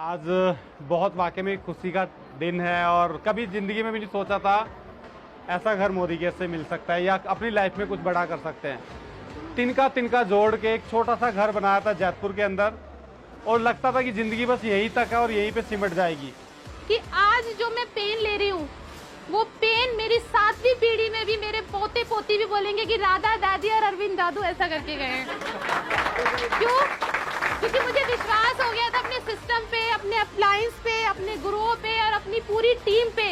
आज बहुत वाकई में खुशी का दिन है और कभी ज़िंदगी में भी नहीं सोचा था ऐसा घर मोदी के से मिल सकता है या अपनी लाइफ में कुछ बड़ा कर सकते हैं। तिनका तिनका जोड़ के एक छोटा सा घर बनाया था जयपुर के अंदर और लगता था कि ज़िंदगी बस यहीं तक है और यहीं पे सिमट जाएगी। कि आज जो मैं पेन ले रही हूँ वो पेन मेरी 7वीं पीढ़ी में भी मेरे पोते पोती भी बोलेंगे कि राधा दादी और अरविंद दादू ऐसा करके गए हैं। क्यों? क्योंकि मुझे विश्वास हो गया था अपने सिस्टम पे, अपने अप्लायंस पे, अपने गुरुओं पे और अपनी पूरी टीम पे।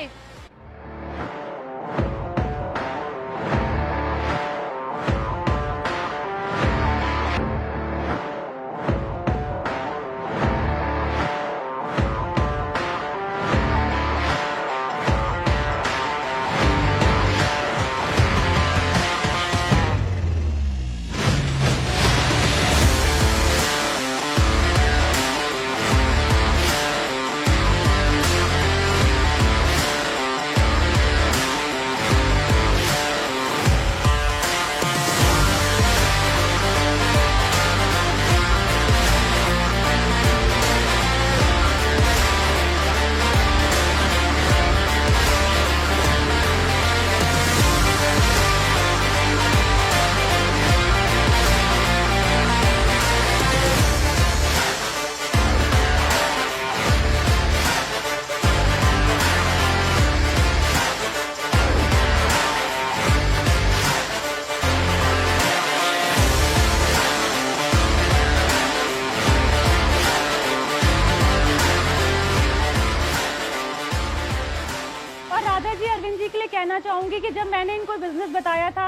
कहना चाहूंगी कि जब मैंने इनको बिजनेस बताया था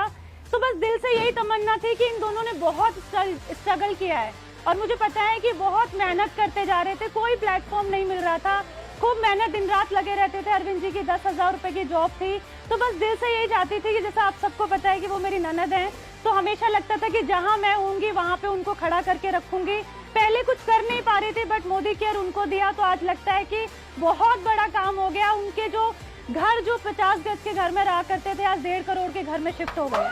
तो बस दिल से यही तमन्ना थी कि इन दोनों ने बहुत स्ट्रगल किया है और मुझे पता है कि बहुत मेहनत करते जा रहे थे, कोई प्लेटफॉर्म नहीं मिल रहा था, खूब मेहनत दिन रात लगे रहते थे। अरविंद जी की 10,000 रुपए की जॉब थी, तो बस दिल से यही चाहती थी कि जैसा आप सबको पता है कि वो मेरी ननद है, तो हमेशा लगता था कि जहाँ मैं होंगी वहाँ पे उनको खड़ा करके रखूंगी। पहले कुछ कर नहीं पा रही थी बट मोदी केयर उनको दिया तो आज लगता है कि बहुत बड़ा काम हो गया। उनके जो घर जो 50 गज के घर में रहा करते थे आज 1.5 करोड़ के घर में शिफ्ट हो गए।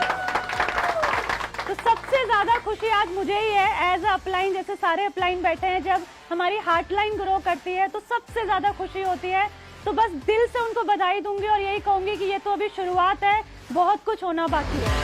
तो सबसे ज्यादा खुशी आज मुझे ही है एज अ अपलाइन, जैसे सारे अपलाइन बैठे हैं, जब हमारी हार्टलाइन ग्रो करती है तो सबसे ज्यादा खुशी होती है। तो बस दिल से उनको बधाई दूंगी और यही कहूंगी कि ये तो अभी शुरुआत है, बहुत कुछ होना बाकी है।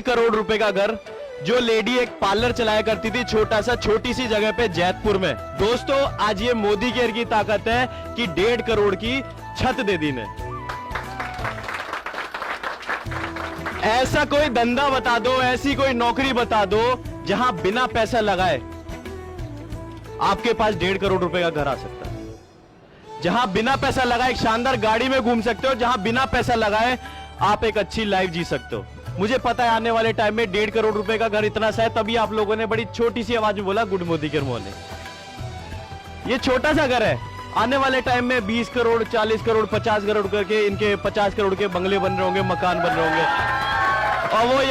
करोड़ रुपए का घर जो लेडी एक पार्लर चलाया करती थी छोटी सी जगह पे जैतपुर में। दोस्तों आज ये मोदी केयर की ताकत है कि 1.5 करोड़ की छत दे दी ने। ऐसा कोई धंधा बता दो, ऐसी कोई नौकरी बता दो जहां बिना पैसा लगाए आपके पास 1.5 करोड़ रुपए का घर आ सकता है, जहां बिना पैसा लगाए एक शानदार गाड़ी में घूम सकते हो, जहां बिना पैसा लगाए आप एक अच्छी लाइफ जी सकते हो। मुझे पता है आने वाले टाइम में 1.5 करोड़ रुपए का घर इतना सा है, तभी आप लोगों ने बड़ी छोटी सी आवाज में बोला गुड मोदी केयर मॉर्निंग। ये छोटा सा घर है, आने वाले टाइम में 20 करोड़ 40 करोड़ 50 करोड़ करके इनके 50 करोड़ के बंगले बन रहे होंगे, मकान बन रहे होंगे, और वो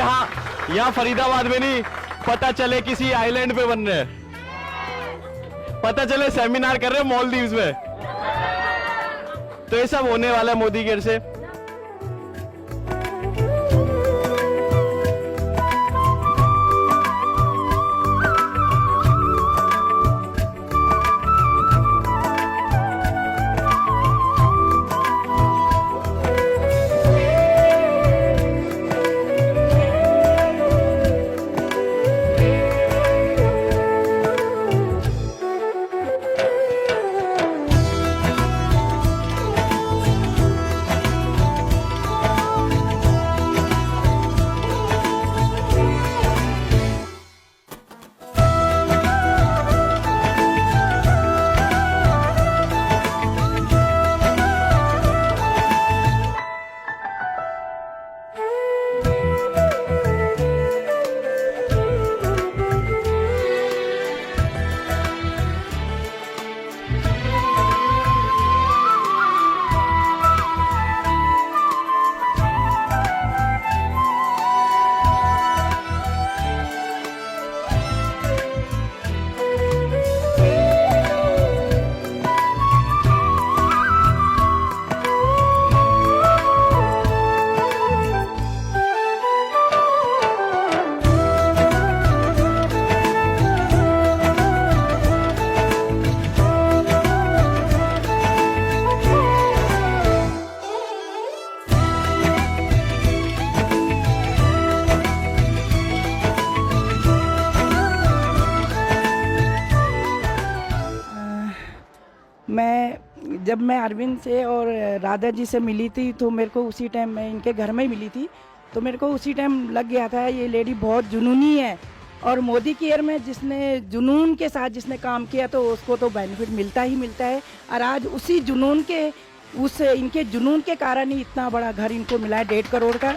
यहाँ फरीदाबाद में नहीं, पता चले किसी आइलैंड पे बन रहे हैं, पता चले सेमिनार कर रहे हैं मालदीव्स में। तो ये सब होने वाला है मोदी केयर से। जब मैं अरविंद से और राधा जी से मिली थी तो मेरे को उसी टाइम मैं इनके घर में ही मिली थी, तो मेरे को उसी टाइम लग गया था ये लेडी बहुत जुनूनी है, और मोदी केयर में जिसने जुनून के साथ जिसने काम किया तो उसको तो बेनिफिट मिलता ही मिलता है। और आज उसी जुनून के इनके जुनून के कारण ही इतना बड़ा घर इनको मिला है 1.5 करोड़ का।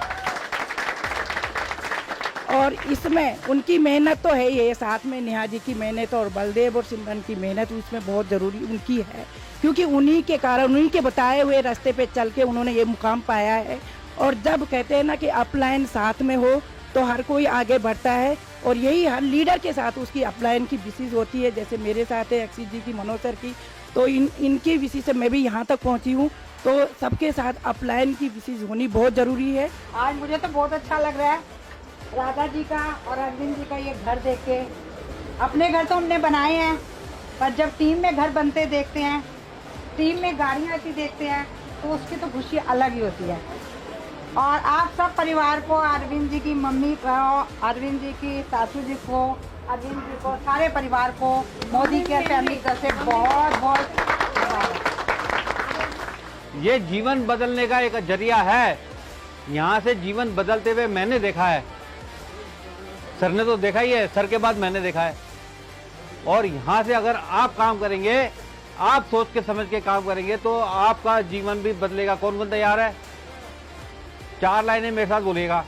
और इसमें उनकी मेहनत तो है ही, साथ में नेहा जी की मेहनत और बलदेव और सिमरन की मेहनत उसमें बहुत ज़रूरी उनकी है, क्योंकि उन्हीं के कारण उन्हीं के बताए हुए रास्ते पे चल के उन्होंने ये मुकाम पाया है। और जब कहते हैं ना कि अपलाइन साथ में हो तो हर कोई आगे बढ़ता है, और यही हर लीडर के साथ उसकी अपलाइन की विशेष होती है। जैसे मेरे साथ है एक्सी जी की, मनोज सर की, तो इनकी विशेष से मैं भी यहाँ तक पहुँची हूँ। तो सबके साथ अपलाइन की विशेष होनी बहुत ज़रूरी है। आज मुझे तो बहुत अच्छा लग रहा है राधा जी का और अरविंद जी का ये घर देख के। अपने घर तो हमने बनाए हैं, पर जब टीम में घर बनते देखते हैं, टीम में गाड़ियाँ आती देखते हैं, तो उसकी तो खुशी अलग ही होती है। और आप सब परिवार को, अरविंद जी की मम्मी को, अरविंद जी की सासू जी को, अरविंद जी को, सारे परिवार को मोदी केयर फैमिली तरफ से बहुत बहुत ये जीवन बदलने का एक जरिया है। यहाँ से जीवन बदलते हुए मैंने देखा है, सर ने तो देखा ही है, सर के बाद मैंने देखा है। और यहाँ से अगर आप काम करेंगे, आप सोच के समझ के काम करेंगे, तो आपका जीवन भी बदलेगा। कौन कौन तैयार है? 4 लाइनें मेरे साथ बोलिएगा।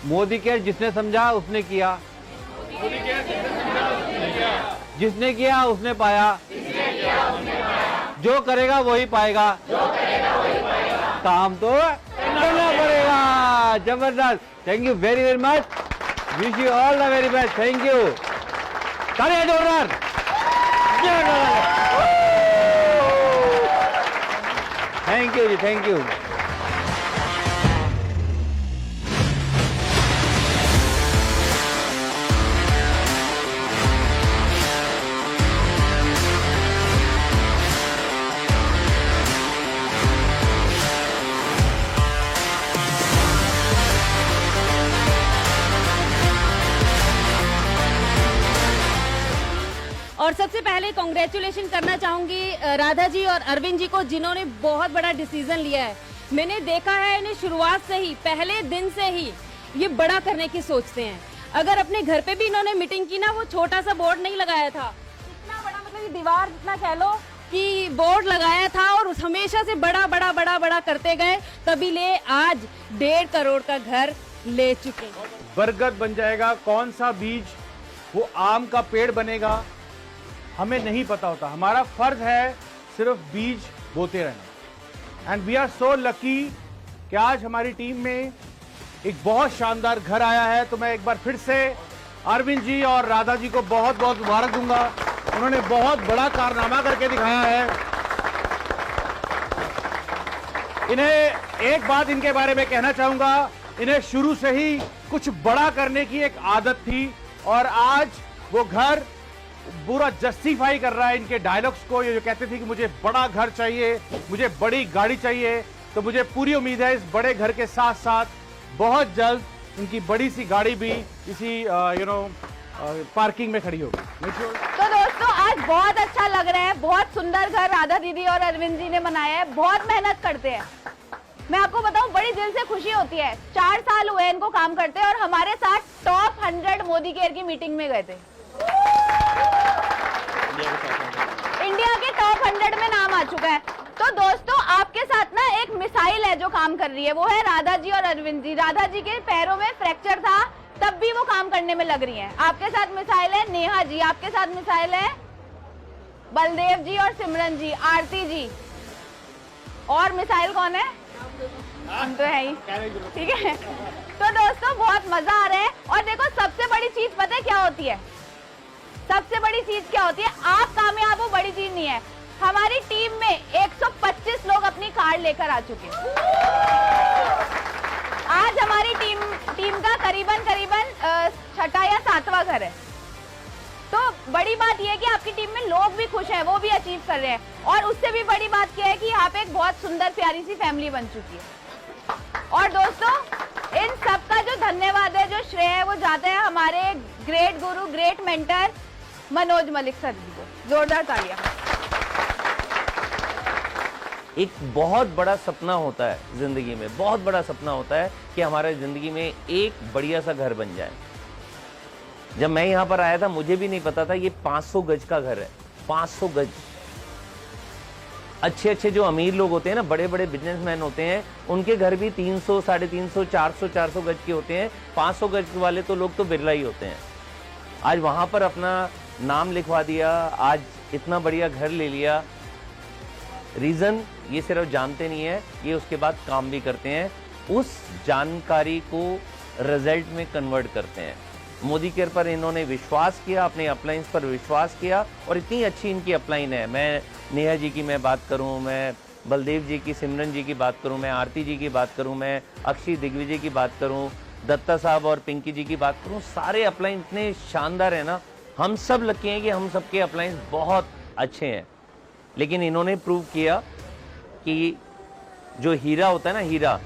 मोदी केयर जिसने समझा उसने किया, जिसने किया उसने पाया, जो करेगा वही पाएगा, काम तो करना पड़ेगा। जबरदस्त, thank you very very much, wish you all the very best, thank you. तालियां जोरदार। थैंक यू जी, थैंक यू। और सबसे पहले कॉन्ग्रेचुलेशन करना चाहूंगी राधा जी और अरविंद जी को, जिन्होंने बहुत बड़ा डिसीजन लिया है। मैंने देखा है इन्हें शुरुआत से ही, पहले दिन से ही ये बड़ा करने की सोचते हैं। अगर अपने घर पे भी इन्होंने मीटिंग की ना, वो छोटा सा बोर्ड नहीं लगाया था, इतना बड़ा, मतलब ये दीवार जितना कह लो कि बोर्ड लगाया था, और हमेशा से बड़ा बड़ा बड़ा बड़ा करते गए, तभी ले आज 1.5 करोड़ का घर ले चुके हैं। बरगद बन जाएगा, कौन सा बीज वो आम का पेड़ बनेगा हमें नहीं पता होता। हमारा फर्ज है सिर्फ बीज बोते रहना। And we are so lucky कि आज हमारी टीम में एक बहुत शानदार घर आया है। तो मैं एक बार फिर से अरविंद जी और राधा जी को बहुत बहुत मुबारक दूंगा। उन्होंने बहुत बड़ा कारनामा करके दिखाया है। इन्हें एक बात इनके बारे में कहना चाहूंगा, इन्हें शुरू से ही कुछ बड़ा करने की एक आदत थी, और आज वो घर पूरा जस्टिफाई कर रहा है इनके डायलॉग्स को। ये जो कहते थे कि मुझे बड़ा घर चाहिए, मुझे बड़ी गाड़ी चाहिए, तो मुझे पूरी उम्मीद है इस बड़े घर के साथ साथ बहुत जल्द इनकी बड़ी सी गाड़ी भी इसी पार्किंग में खड़ी होगी। तो दोस्तों, आज बहुत अच्छा लग रहा है, बहुत सुंदर घर राधा दीदी और अरविंद जी ने बनाया है, बहुत मेहनत करते हैं। मैं आपको बताऊं, बड़ी दिल से खुशी होती है। 4 साल हुए इनको काम करते हैं, और हमारे साथ टॉप 100 मोदी केयर की मीटिंग में गए थे। इंडिया के टॉप 100 में नाम आ चुका है। तो दोस्तों, आपके साथ ना एक मिसाइल है जो काम कर रही है, वो है राधा जी और अरविंद जी। राधा जी के पैरों में फ्रैक्चर था, तब भी वो काम करने में लग रही हैं। आपके साथ मिसाइल है नेहा जी, आपके साथ मिसाइल है बलदेव जी और सिमरन जी, आरती जी, और मिसाइल कौन है? हम तो है ही, ठीक है। तो दोस्तों, बहुत मजा आ रहा है। और देखो, सबसे बड़ी चीज पता है क्या होती है? सबसे बड़ी चीज क्या होती है? आप कामयाब हो, बड़ी चीज नहीं है। हमारी टीम में 125 लोग अपनी कार लेकर आ चुके हैं। आज हमारी टीम का करीबन 6वां या 7वां घर है। तो बड़ी बात यह है कि आपकी टीम में लोग भी खुश हैं, वो भी अचीव कर रहे हैं। और उससे भी बड़ी बात क्या है कि यहाँ पे एक बहुत सुंदर प्यारी सी फैमिली बन चुकी है। और दोस्तों, इन सब का जो धन्यवाद है, जो श्रेय है, वो जाता है हमारे great guru, great mentor Manoj Malik sir ji को। जोरदार तालियां। एक बहुत बड़ा सपना होता है जिंदगी में, बहुत बड़ा सपना होता है कि हमारे जिंदगी में एक बढ़िया सा घर बन जाए। जब मैं यहाँ पर आया था, मुझे भी नहीं पता था ये 500 गज का घर है। 500 गज। अच्छे जो अमीर लोग होते हैं ना, बड़े बड़े बिजनेसमैन होते हैं, उनके घर भी 300, 350, 400 गज के होते हैं। 500 गज वाले तो लोग तो बिरला ही होते हैं। आज वहां पर अपना नाम लिखवा दिया, आज इतना बढ़िया घर ले लिया। रीजन ये सिर्फ जानते नहीं है, ये उसके बाद काम भी करते हैं, उस जानकारी को रिजल्ट में कन्वर्ट करते हैं। मोदी केयर पर इन्होंने विश्वास किया, अपने अपलाइंस पर विश्वास किया, और इतनी अच्छी इनकी अपलाइन है। मैं नेहा जी की मैं बात करूं, मैं बलदेव जी की, सिमरन जी की बात करूं, मैं आरती जी की बात करूं, मैं अक्षय दिग्विजय की बात करूं, दत्ता साहब और पिंकी जी की बात करूं, सारे अपलाइन इतने शानदार है ना। हम सब लकी हैं कि हम सबके अपलाइंस बहुत अच्छे हैं। लेकिन इन्होंने प्रूव किया कि जो हीरा होता है ना, हीरा,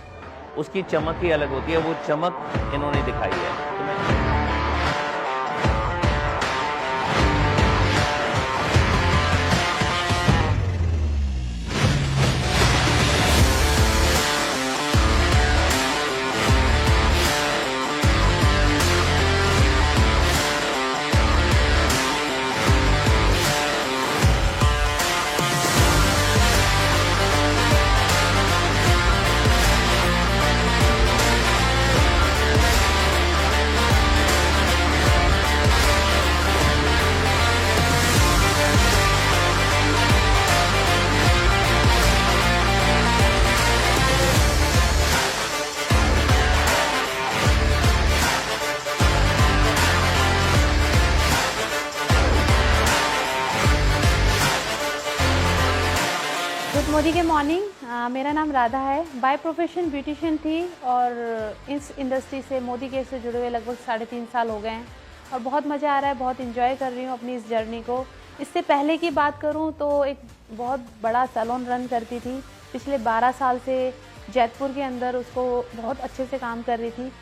उसकी चमक ही अलग होती है। वो चमक इन्होंने दिखाई है। मोदी के मॉर्निंग। मेरा नाम राधा है, बाय प्रोफेशन ब्यूटिशियन थी, और इस इंडस्ट्री से, मोदी केयर से जुड़े हुए लगभग 3.5 साल हो गए हैं, और बहुत मज़ा आ रहा है, बहुत इंजॉय कर रही हूँ अपनी इस जर्नी को। इससे पहले की बात करूँ तो एक बहुत बड़ा सैलून रन करती थी, पिछले 12 साल से जयपुर के अंदर उसको बहुत अच्छे से काम कर रही थी,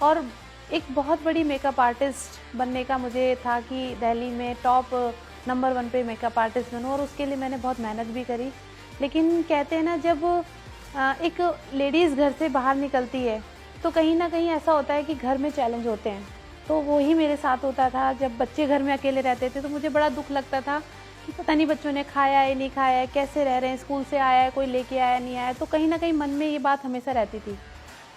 और एक बहुत बड़ी मेकअप आर्टिस्ट बनने का मुझे था कि दिल्ली में टॉप नंबर 1 पे मेकअप आर्टिस्ट बनूं, और उसके लिए मैंने बहुत मेहनत भी करी। लेकिन कहते हैं ना, जब एक लेडीज़ घर से बाहर निकलती है तो कहीं ना कहीं ऐसा होता है कि घर में चैलेंज होते हैं। तो वही मेरे साथ होता था। जब बच्चे घर में अकेले रहते थे तो मुझे बड़ा दुख लगता था कि पता नहीं बच्चों ने खाया है नहीं खाया है, कैसे रह रहे हैं, स्कूल से आया है कोई लेके आया नहीं आया। तो कहीं ना कहीं मन में ये बात हमेशा रहती थी।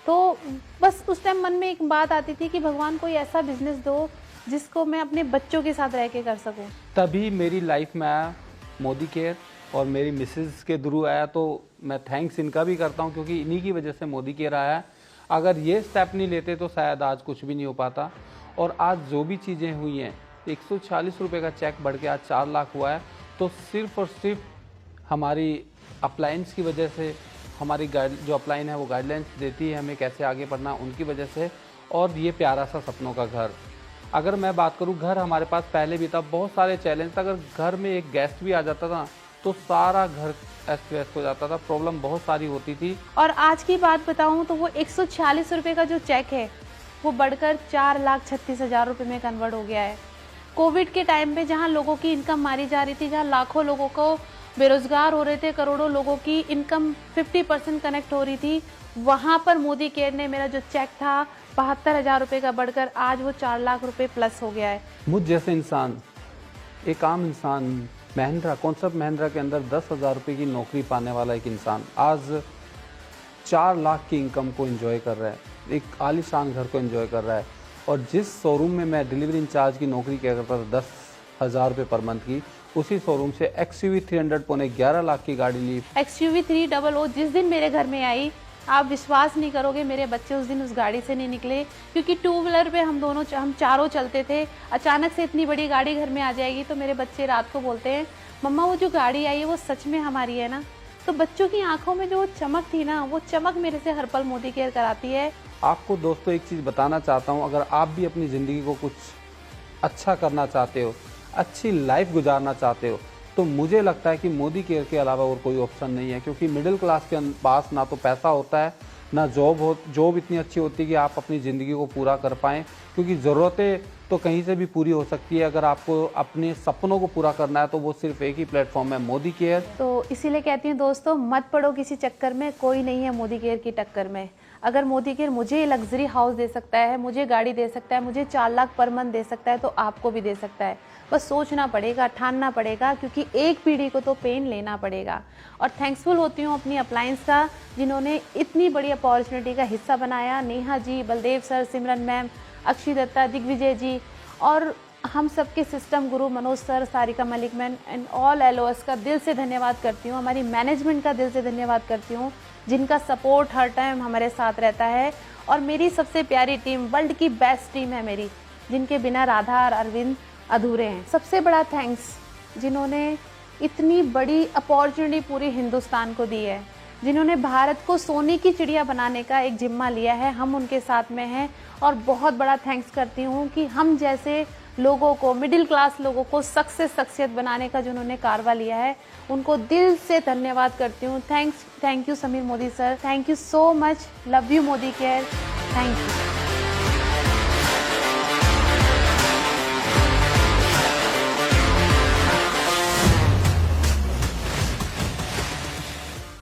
तो बस उस टाइम मन में एक बात आती थी कि भगवान कोई ऐसा बिजनेस दो जिसको मैं अपने बच्चों के साथ रह के कर सकूं। तभी मेरी लाइफ में आया मोदी केयर और मेरी मिसेज के थ्रू आया। तो मैं थैंक्स इनका भी करता हूं, क्योंकि इन्हीं की वजह से मोदी केयर आया है। अगर ये स्टेप नहीं लेते तो शायद आज कुछ भी नहीं हो पाता। और आज जो भी चीज़ें हुई हैं, 140 रुपये का चेक बढ़ के आज 4 लाख हुआ है, तो सिर्फ और सिर्फ हमारी अप्लायंस की वजह से, हमारी जो अपलाइन है वो गाइडलाइंस देती है हमें कैसे आगे बढ़ना, उनकी वजह से। और ये प्यारा सा सपनों का घर। अगर मैं बात करूं, घर हमारे पास पहले भी था, बहुत सारे चैलेंज था। अगर घर में एक गेस्ट भी आ जाता था तो सारा घर अस्त व्यस्त हो जाता था, प्रॉब्लम बहुत सारी होती थी। और आज की बात बताऊं तो वो 146 रुपये का जो चेक है वो बढ़कर 4,36,000 रुपये में कन्वर्ट हो गया है। कोविड के टाइम पे जहां लोगों की इनकम मारी जा रही थी, जहां लाखों लोगों को बेरोजगार हो रहे थे, करोड़ों लोगों की इनकम 50% कनेक्ट हो रही थी, वहां पर मोदी केयर ने मेरा जो चेक था 72,000 रुपये का बढ़कर आज वो 4 लाख रुपये प्लस हो गया है। मुझ जैसे इंसान, एक आम इंसान, महिंद्रा कॉन्सेप्ट महिंद्रा के अंदर 10,000 रुपये की नौकरी पाने वाला एक इंसान आज 4 लाख की इनकम को एंजॉय कर रहा है, एक आलीशान घर को एंजॉय कर रहा है। और जिस शोरूम में मैं डिलीवरी इंचार्ज की नौकरी किया करता था 10,000 रुपये पर मंथ की, उसी शोरूम से XUV 300 पौने 11 लाख की गाड़ी ली। XUV 300 जिस दिन मेरे घर में आई, आप विश्वास नहीं करोगे, मेरे बच्चे उस दिन उस गाड़ी से नहीं निकले, क्योंकि 2 व्हीलर पे हम चारों चलते थे। अचानक से इतनी बड़ी गाड़ी घर में आ जाएगी तो मेरे बच्चे रात को बोलते हैं, मम्मा वो जो गाड़ी आई है वो सच में हमारी है ना। तो बच्चों की आंखों में जो चमक थी ना, वो चमक मेरे से हर पल मोदी केयर कराती है। आपको दोस्तों एक चीज़ बताना चाहता हूँ, अगर आप भी अपनी ज़िंदगी को कुछ अच्छा करना चाहते हो, अच्छी लाइफ गुजारना चाहते हो, तो मुझे लगता है कि मोदी केयर के अलावा और कोई ऑप्शन नहीं है। क्योंकि मिडिल क्लास के पास ना तो पैसा होता है, ना जॉब इतनी अच्छी होती है कि आप अपनी ज़िंदगी को पूरा कर पाएँ। क्योंकि ज़रूरतें तो कहीं से भी पूरी हो सकती है, अगर आपको अपने सपनों को पूरा करना है तो वो सिर्फ एक ही प्लेटफॉर्म है, मोदी केयर। तो इसीलिए कहती हूँ दोस्तों, मत पड़ो किसी चक्कर में, कोई नहीं है मोदी केयर की टक्कर में। अगर मोदी केयर मुझे लग्जरी हाउस दे सकता है, मुझे गाड़ी दे सकता है, मुझे 4 लाख पर मंथ दे सकता है, तो आपको भी दे सकता है। बस सोचना पड़ेगा, ठानना पड़ेगा, क्योंकि एक पीढ़ी को तो पेन लेना पड़ेगा। और थैंक्सफुल होती हूँ अपनी अप्लायंस का, जिन्होंने इतनी बड़ी अपॉर्चुनिटी का हिस्सा बनाया। नेहा जी, बलदेव सर, सिमरन मैम, अक्षय दत्ता, दिग्विजय जी, और हम सबके system Guru Manoj sir, Sarika Malik ma'am and all LOS का दिल से धन्यवाद करती हूँ। हमारी मैनेजमेंट का दिल से धन्यवाद करती हूँ, जिनका सपोर्ट हर टाइम हमारे साथ रहता है। और मेरी सबसे प्यारी टीम, वर्ल्ड की बेस्ट टीम है मेरी, जिनके बिना राधा और अरविंद अधूरे हैं। सबसे बड़ा थैंक्स जिन्होंने इतनी बड़ी अपॉर्चुनिटी पूरे हिंदुस्तान को दी है, जिन्होंने भारत को सोने की चिड़िया बनाने का एक जिम्मा लिया है, हम उनके साथ में हैं। और बहुत बड़ा थैंक्स करती हूँ कि हम जैसे लोगों को, मिडिल क्लास लोगों को शख्सियत बनाने का जो उन्होंने कारवा लिया है, उनको दिल से धन्यवाद करती हूँ। Thank you Sameer Modi sir, thank you so much, love you Modi care, thank you.